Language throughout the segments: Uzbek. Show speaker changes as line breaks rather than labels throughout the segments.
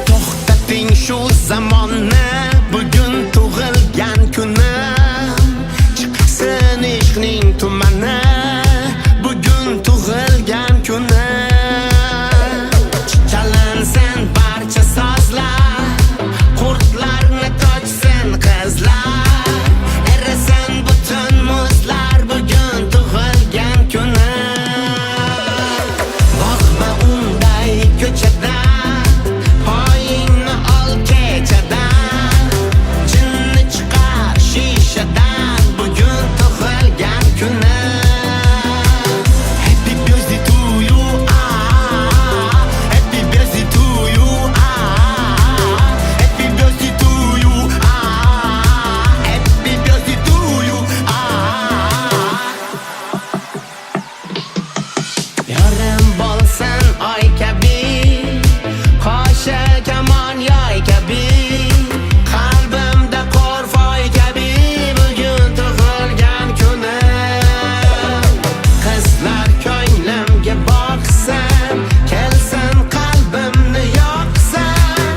To'xtating shu zamonni, bugun tug'ilgan kunim. Chiqsin ishqning tumani, bugun tug'ilgan kunim. Chalansin barcha sozlar, qurtlarni tochsin qizlar. Erisin butun muzlar, bugun tug'ilgan kunim. Boqma unday ko'chada, poyingni ol kechadan. Jinni chiqar shishadan, bugun tug'ilgan kunim. Happy birthday to you, happy birthday to you, happy birthday to you, happy birthday to you. Yarim bo'lsin oy kabi, qoshi kamon yoy kabi, qalbimda qo'rfoy kabi, bugun tug'ilgan kunim. Qizlar ko'nglimga boqsin, kelsin qalbimni yoqsin,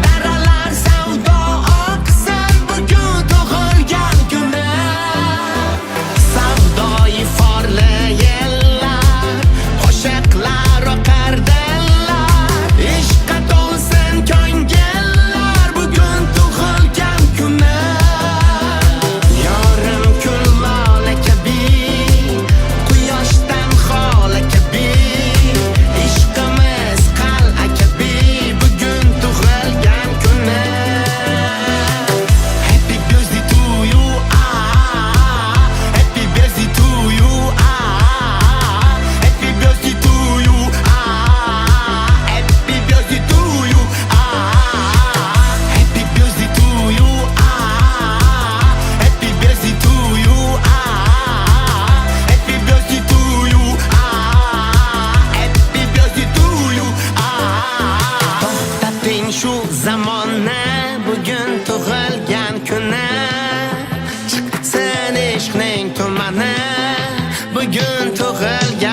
daralar savdo oqsin, bugun tug'ilgan kunim. Savdoyi forli yellar, qo'shiqlar oqar dillar, ishqqa to'lsin ko'ngillar, bugun tug'ilgan kunim. Yorim kul lola kabi, quyoshdan xola kabi, ishqimiz qal'a kabi, bugun tug'ilgan kunim. Happy birthday to you, happy birthday to you, happy birthday to you, happy birthday to you, happy birthday to you, happy birthday to you, happy birthday to you, happy birthday to you. To'xtating shu zamonni, bugun tug'ilgan kunim. Chiqsin ishqning tumani, bugun tug'ilgan